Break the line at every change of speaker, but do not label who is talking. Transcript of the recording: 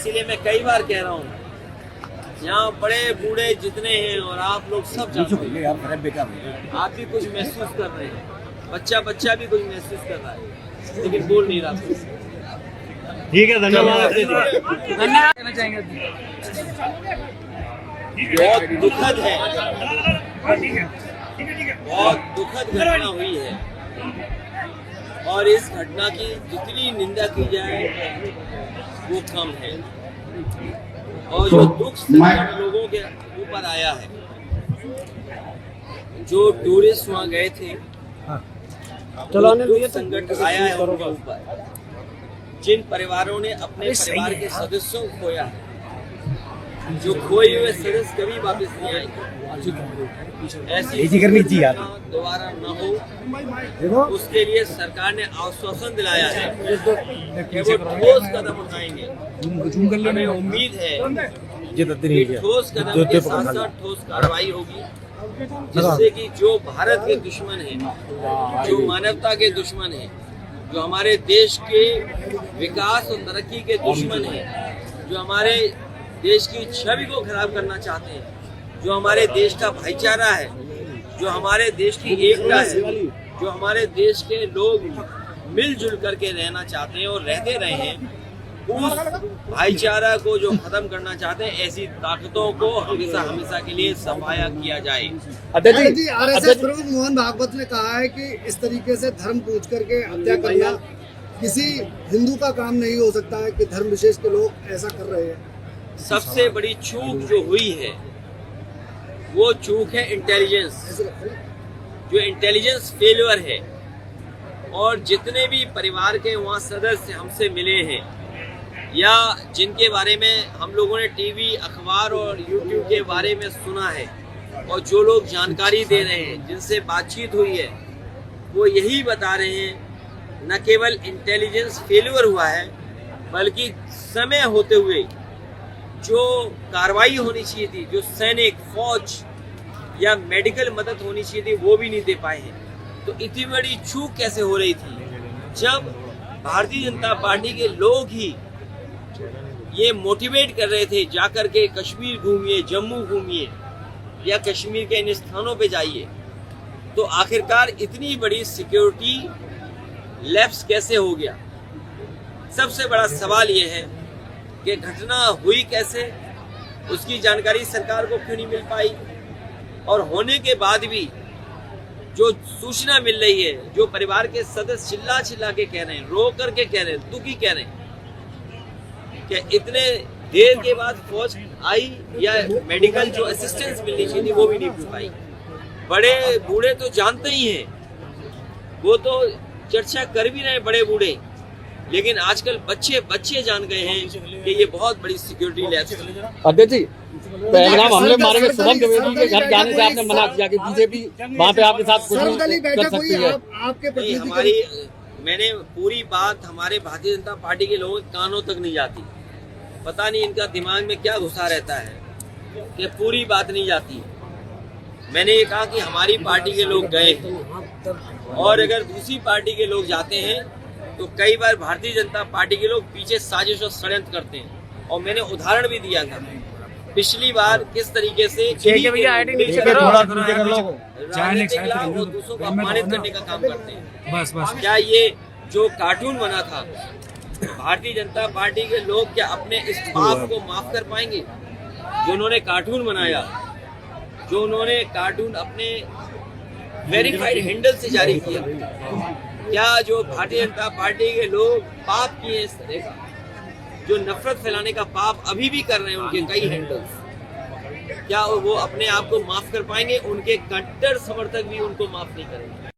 इसीलिए मैं कई बार कह रहा हूँ, यहाँ बड़े बूढ़े जितने हैं और आप लोग सब जानते हैं, आप भी कुछ महसूस कर रहे हैं, बच्चा भी कुछ महसूस कर रहा है, लेकिन बोल नहीं रहा।
ठीक है, धन्यवाद।
बहुत दुखद है, बहुत दुखद घटना हुई है और इस घटना की जितनी निंदा की जाए वो कम है। और जो दुख संकट लोगों के ऊपर आया है, जो टूरिस्ट वहाँ गए थे, दुख संकट आया है उनके ऊपर, जिन परिवारों ने अपने परिवार के सदस्यों को खोया है, जो खोए हुए सदस्य कभी वापस नहीं आएंगे, ऐसी घटना दोबारा न हो, उसके लिए सरकार ने आश्वासन दिलाया है कि वो ठोस कदम उठाएंगे। हमें उम्मीद है कि ठोस कदम के साथ साथ ठोस कार्रवाई होगी, जिससे कि जो भारत के दुश्मन हैं, जो मानवता के दुश्मन हैं, जो हमारे देश के विकास और तरक्की के दुश्मन हैं, जो हमारे देश की छवि को खराब करना चाहते हैं, जो हमारे देश का भाईचारा है, जो हमारे देश की एकता है, जो हमारे देश के लोग मिलजुल करके रहना चाहते हैं और रहते रहे हैं, उस भाईचारा को जो खत्म करना चाहते हैं, ऐसी ताकतों को हमेशा के लिए सफाया किया जाए।
जी, आरएसएस प्रमुख मोहन भागवत ने कहा है कि इस तरीके से धर्म पूछ करके हत्या करना किसी हिंदू का काम नहीं हो सकता है कि धर्म विशेष के लोग ऐसा कर रहे हैं।
सबसे बड़ी चूक जो हुई है वो चूक है इंटेलिजेंस, जो इंटेलिजेंस फेलियर है। और जितने भी परिवार के वहाँ सदस्य हमसे मिले हैं या जिनके बारे में हम लोगों ने टीवी, अखबार और यूट्यूब के बारे में सुना है और जो लोग जानकारी दे रहे हैं, जिनसे बातचीत हुई है, वो यही बता रहे हैं न केवल इंटेलिजेंस फेलियर हुआ है, बल्कि समय होते हुए जो कार्रवाई होनी चाहिए थी, जो सैनिक, फौज या मेडिकल मदद होनी चाहिए थी, वो भी नहीं दे पाए हैं। तो इतनी बड़ी चूक कैसे हो रही थी जब भारतीय जनता पार्टी के लोग ही ये मोटिवेट कर रहे थे जाकर के कश्मीर घूमिए, जम्मू घूमिए या कश्मीर के इन स्थानों पे जाइए। तो आखिरकार इतनी बड़ी सिक्योरिटी लैप्स कैसे हो गया? सबसे बड़ा सवाल ये है कि घटना हुई कैसे, उसकी जानकारी सरकार को क्यों नहीं मिल पाई, और होने के बाद भी जो सूचना मिल रही है, जो परिवार के सदस्य चिल्ला चिल्ला के कह रहे हैं, रो करके कह रहे हैं, दुखी कह रहे हैं कि इतने देर के बाद फौज आई या मेडिकल जो असिस्टेंस मिलनी चाहिए थी वो भी नहीं मिल पाई। बड़े बूढ़े तो जानते ही हैं, वो तो चर्चा कर भी रहे हैं बड़े बूढ़े, लेकिन आजकल बच्चे जान गए हैं कि ये बहुत बड़ी सिक्योरिटी लैप्स है।
अध्यक्ष जी, पहलगाम हमले मारे गए शुभम द्विवेदी के घर जाने से आपने मना किया कि बीजेपी वहाँ पे आपके साथ कुछ नहीं कर सकती है।
मैंने पूरी बात हमारे भारतीय जनता पार्टी के लोगों के कानों तक नहीं जाती। पता नहीं इनका दिमाग में क्या घुसा रहता है कि पूरी बात नहीं जाती। मैंने ये कहा कि हमारी पार्टी के लोग गए हैं, और अगर दूसरी पार्टी के लोग जाते हैं तो कई बार भारतीय जनता पार्टी के लोग पीछे साजिश और षड्यंत्र करते हैं। और मैंने उदाहरण भी दिया था पिछली बार किस तरीके से राजनीतिक लाभ और दूसरों को अपमानित करने का काम करते हैं। क्या ये जो कार्टून बना था, भारतीय जनता पार्टी के लोग क्या अपने इस पाप को माफ कर पाएंगे? जो उन्होंने कार्टून बनाया, जो उन्होंने कार्टून अपने वेरीफाइड हैंडल से जारी किया, क्या जो भारतीय जनता पार्टी के लोग पाप किए इस तरह का, जो नफरत फैलाने का पाप अभी भी कर रहे हैं उनके कई हैंडल्स, क्या वो अपने आप को माफ कर पाएंगे? उनके कट्टर समर्थक भी उनको माफ नहीं करेंगे।